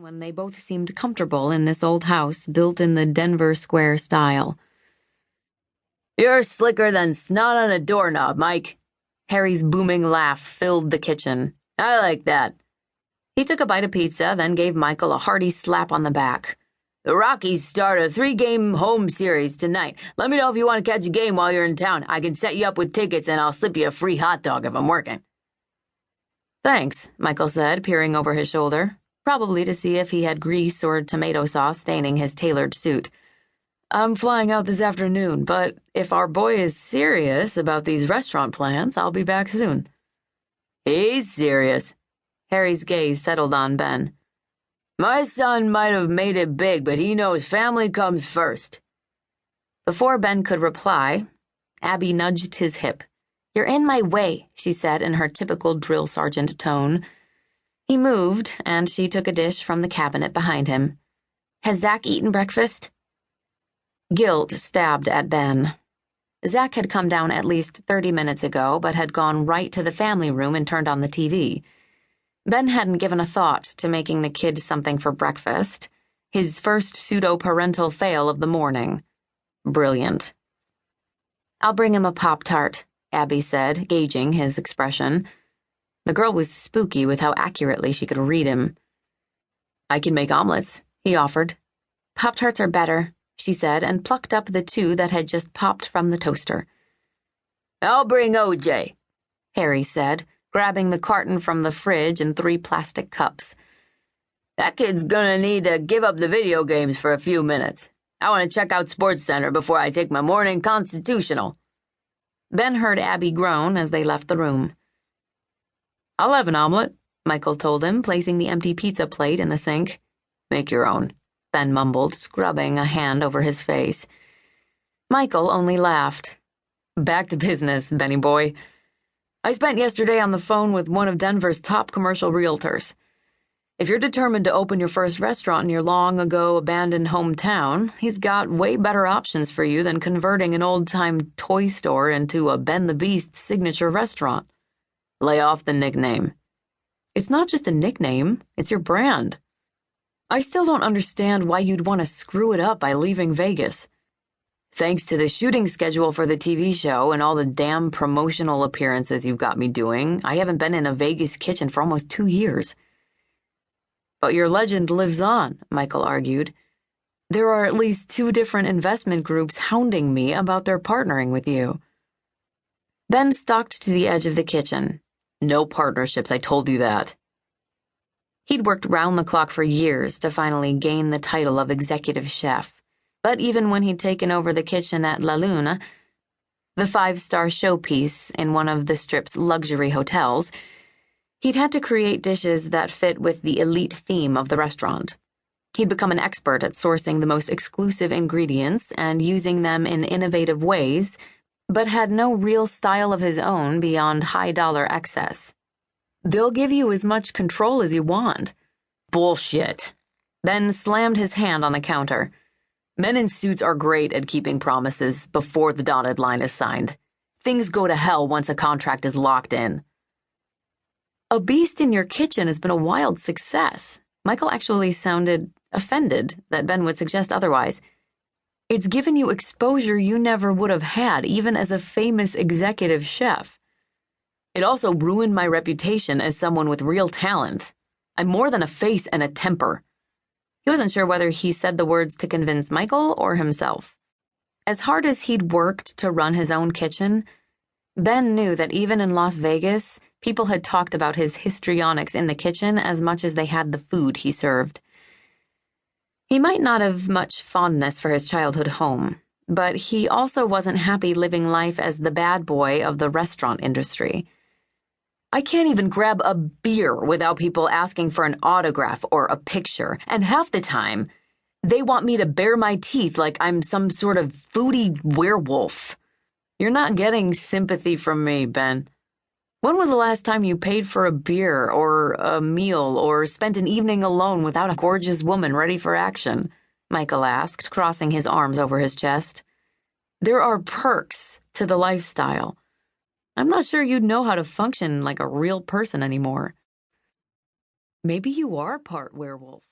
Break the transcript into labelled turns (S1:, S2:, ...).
S1: when they both seemed comfortable in this old house built in the Denver Square style.
S2: "You're slicker than snot on a doorknob, Mike."
S1: Harry's booming laugh filled the kitchen.
S2: "I like that."
S1: He took a bite of pizza, then gave Michael a hearty slap on the back.
S2: "The Rockies start a 3-game home series tonight. Let me know if you want to catch a game while you're in town. I can set you up with tickets and I'll slip you a free hot dog if I'm working."
S1: "Thanks," Michael said, peering over his shoulder, probably to see if he had grease or tomato sauce staining his tailored suit. "I'm flying out this afternoon, but if our boy is serious about these restaurant plans, I'll be back soon."
S2: "He's serious."
S1: Harry's gaze settled on Ben.
S2: "My son might have made it big, but he knows family comes first."
S1: Before Ben could reply, Abby nudged his hip. "You're in my way," she said in her typical drill sergeant tone. He moved, and she took a dish from the cabinet behind him. "Has Zach eaten breakfast?" Guilt stabbed at Ben. Zach had come down at least 30 minutes ago, but had gone right to the family room and turned on the TV. Ben hadn't given a thought to making the kid something for breakfast, his first pseudo-parental fail of the morning. Brilliant. "I'll bring him a Pop-Tart," Abby said, gauging his expression. The girl was spooky with how accurately she could read him.
S2: "I can make omelets," he offered.
S1: "Pop-Tarts are better," she said, and plucked up the 2 that had just popped from the toaster.
S2: "I'll bring OJ,"
S1: Harry said, grabbing the carton from the fridge and 3 plastic cups.
S2: "That kid's gonna need to give up the video games for a few minutes. I want to check out SportsCenter before I take my morning constitutional."
S1: Ben heard Abby groan as they left the room.
S2: "I'll have an omelet,"
S1: Michael told him, placing the empty pizza plate in the sink.
S2: "Make your own,"
S1: Ben mumbled, scrubbing a hand over his face. Michael only laughed.
S2: "Back to business, Benny boy. I spent yesterday on the phone with one of Denver's top commercial realtors. If you're determined to open your first restaurant in your long-ago abandoned hometown, he's got way better options for you than converting an old-time toy store into a Ben the Beast signature restaurant. Lay off the nickname."
S1: "It's not just a nickname, it's your brand."
S2: "I still don't understand why you'd want to screw it up by leaving Vegas. Thanks to the shooting schedule for the TV show and all the damn promotional appearances you've got me doing, I haven't been in a Vegas kitchen for almost 2 years.
S1: "But your legend lives on," Michael argued. "There are at least 2 different investment groups hounding me about their partnering with you." Ben stalked to the edge of the kitchen.
S2: "No partnerships, I told you that."
S1: He'd worked round the clock for years to finally gain the title of executive chef, but even when he'd taken over the kitchen at La Luna, the 5-star showpiece in one of the Strip's luxury hotels, he'd had to create dishes that fit with the elite theme of the restaurant. He'd become an expert at sourcing the most exclusive ingredients and using them in innovative ways, but had no real style of his own beyond high-dollar excess. "They'll give you as much control as you want."
S2: "Bullshit."
S1: Ben slammed his hand on the counter.
S2: "Men in suits are great at keeping promises before the dotted line is signed. Things go to hell once a contract is locked in."
S1: "A Beast in Your Kitchen has been a wild success." Michael actually sounded offended that Ben would suggest otherwise. "It's given you exposure you never would have had, even as a famous executive chef."
S2: "It also ruined my reputation as someone with real talent. I'm more than a face and a temper."
S1: He wasn't sure whether he said the words to convince Michael or himself. As hard as he'd worked to run his own kitchen, Ben knew that even in Las Vegas, people had talked about his histrionics in the kitchen as much as they had the food he served. He might not have much fondness for his childhood home, but he also wasn't happy living life as the bad boy of the restaurant industry.
S2: "I can't even grab a beer without people asking for an autograph or a picture, and half the time, they want me to bare my teeth like I'm some sort of foodie werewolf."
S1: "You're not getting sympathy from me, Ben. When was the last time you paid for a beer or a meal or spent an evening alone without a gorgeous woman ready for action?" Michael asked, crossing his arms over his chest. "There are perks to the lifestyle. I'm not sure you'd know how to function like a real person anymore."
S2: "Maybe you are part werewolf."